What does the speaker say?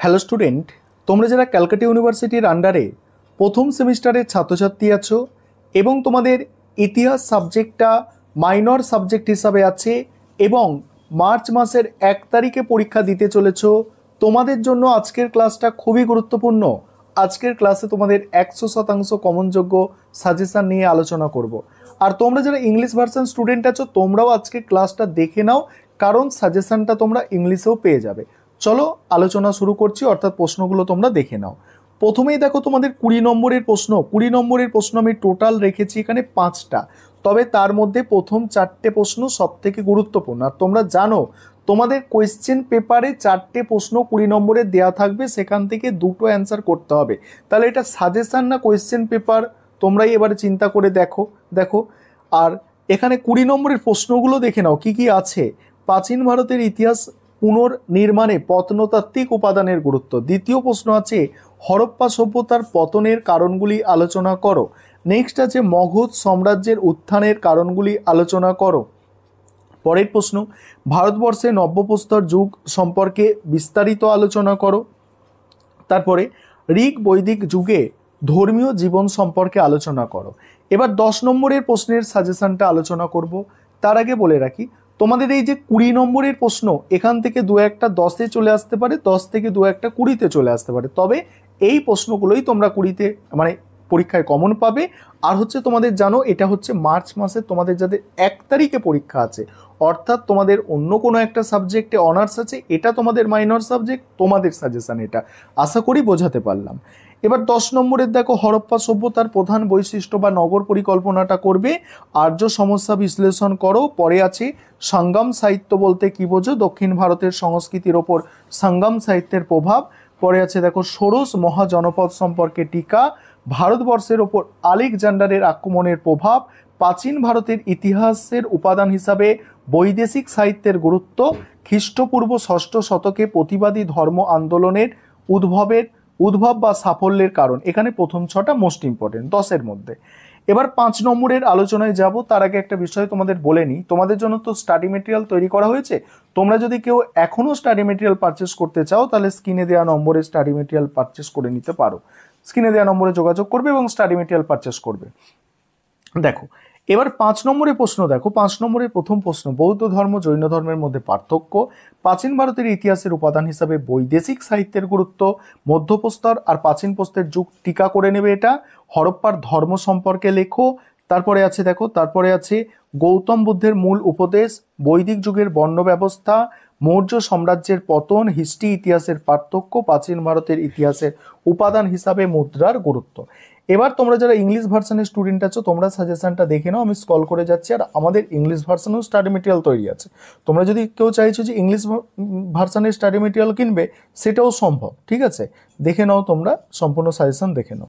Hello student, তোমরা যারা ক্যালকাটা ইউনিভার্সিটির আন্ডারে প্রথম সেমিস্টারের ছাত্রছাত্রী আছো এবং তোমাদের ইতিহাস সাবজেক্টটা মাইনর সাবজেক্ট হিসাবে আছে এবং মার্চ মাসের 1 তারিখে পরীক্ষা দিতে চলেছো, তোমাদের জন্য আজকের ক্লাসটা খুবই গুরুত্বপূর্ণ। আজকের ক্লাসে তোমাদের 100% কমনযোগ্য সাজেশান নিয়ে আলোচনা করব। আর তোমরা যারা ইংলিশ ভার্সন স্টুডেন্ট আছো তোমরাও আজকে ক্লাসটা দেখে নাও, কারণ সাজেশানটা তোমরা ইংলিশেও পেয়ে যাবে। চলো আলোচনা শুরু করছি, অর্থাৎ প্রশ্নগুলো তোমরা দেখে নাও। প্রথমেই দেখো তোমাদের 20 নম্বরের প্রশ্ন। 20 নম্বরের প্রশ্ন আমি টোটাল রেখেছি এখানে 5টা, তবে তার মধ্যে প্রথম 4টে প্রশ্ন সব থেকে গুরুত্বপূর্ণ। আর তোমরা জানো তোমাদের কোয়েশ্চেন পেপারে 4টে প্রশ্ন 20 নম্বরের দেওয়া থাকবে, সেখান থেকে 2টো অ্যান্সার করতে হবে। তাহলে এটা সাজেশান না কোয়েশ্চেন পেপার, তোমরাই এবারে চিন্তা করে দেখো। আর এখানে 20 নম্বরের প্রশ্নগুলো দেখে নাও কি কি আছে। প্রাচীন ভারতের ইতিহাস পুনর্নির্মাণে প্রত্নতাত্ত্বিক উপাদানের গুরুত্ব। দ্বিতীয় প্রশ্ন আছে হরপ্পা সভ্যতার পতনের কারণগুলি আলোচনা করো। নেক্সট আছে মগধ সাম্রাজ্যের উত্থানের কারণগুলি আলোচনা করো। পরের প্রশ্ন ভারতবর্ষে নব্যপ্রস্তর যুগ সম্পর্কে বিস্তারিত আলোচনা করো। তারপরে ঋগ বৈদিক যুগে ধর্মীয় জীবন সম্পর্কে আলোচনা করো। এবার 10 নম্বরের প্রশ্নের সাজেশনটা আলোচনা করব। তার আগে বলে রাখি তোমাদের এই যে 20 নম্বরের প্রশ্ন, এখান থেকে 2-1টা 10-এ চলে আসতে পারে, 10 থেকে 2-1টা 20-তে চলে আসতে পারে, তবে এই প্রশ্নগুলোই তোমরা 20-তে মানে পরীক্ষায় কমন পাবে। আর হচ্ছে তোমাদের জানো এটা হচ্ছে মার্চ মাসে তোমাদের যাদের 1 তারিখে পরীক্ষা আছে, অর্থাৎ তোমাদের অন্য কোনো একটা সাবজেক্টে অনার্স আছে, এটা তোমাদের মাইনর সাবজেক্ট, তোমাদের সাজেশন এটা। আশা করি বোঝাতে পারলাম। এবার 10 নম্বরের দেখো হরপ্পা সভ্যতার প্রধান বৈশিষ্ট্য বা নগর পরিকল্পনাটা করবে। আর্য সমস্যা বিশ্লেষণ করো। পরে আছে সঙ্গম সাহিত্য বলতে কি বোঝো, দক্ষিণ ভারতের সংস্কৃতির ওপর সঙ্গম সাহিত্যের প্রভাব। পরে আছে দেখো ষোড়শ মহাজনপদ সম্পর্কে টিকা, ভারতবর্ষের ওপর আলেকজান্ডারের আক্রমণের প্রভাব, প্রাচীন ভারতের ইতিহাসের উপাদান হিসাবে বৈদেশিক সাহিত্যের গুরুত্ব, খ্রিস্টপূর্ব 6ষ্ঠ শতকে প্রতিবাদী ধর্ম আন্দোলনের উদ্ভব বা সাফল্যের কারণ। এখানে প্রথম 6টা মোস্ট ইম্পর্টেন্ট 10-এর মধ্যে। এবার 5 নম্বরের আলোচনায় যাব, তার আগে একটা বিষয় তোমাদের বলে নিই। তোমাদের জন্য তো স্টাডি মেটেরিয়াল তৈরি করা হয়েছে, তোমরা যদি কেউ এখনও স্টাডি মেটেরিয়াল পারচেস করতে চাও তাহলে স্ক্রিনে দেওয়া নম্বরে স্টাডি মেটেরিয়াল পারচেস করে নিতে পারো। স্ক্রিনে দেওয়া নম্বরে যোগাযোগ করবে এবং স্টাডি মেটেরিয়াল পারচেস করবে। দেখো এবার 5 নম্বরের প্রশ্ন দেখো। 5 নম্বরের প্রথম প্রশ্ন বৌদ্ধ ধর্ম জৈন ধর্মের মধ্যে পার্থক্য, প্রাচীন ভারতের ইতিহাসের উপাদান হিসাবে বৈদেশিক সাহিত্যের গুরুত্ব, মধ্যপ্রস্তর আর প্রাচীন প্রস্তরের যুগ টিকা করে নেবে এটা, হরপ্পার ধর্ম সম্পর্কে লেখো। তারপরে আছে দেখো, তারপরে আছে গৌতম বুদ্ধের মূল উপদেশ, বৈদিক যুগের বর্ণ ব্যবস্থা, মৌর্য সাম্রাজ্যের পতন, হিস্ট্রি ইতিহাসের পার্থক্য, প্রাচীন ভারতের ইতিহাসের উপাদান হিসাবে মুদ্রার গুরুত্ব। এবার তোমরা যারা ইংলিশ ভার্সনের স্টুডেন্ট আছো তোমরা সাজেশনটা দেখে নাও, আমি স্ক্রল করে যাচ্ছি। আর আমাদের ইংলিশ ভার্সনেও স্টাডি মেটেরিয়াল তৈরি আছে, তোমরা যদি কেউ চাইছো যে ইংলিশ ভার্সনের স্টাডি মেটেরিয়াল কিনবে সেটাও সম্ভব, ঠিক আছে? দেখে নাও, তোমরা সম্পূর্ণ সাজেশন দেখে নাও।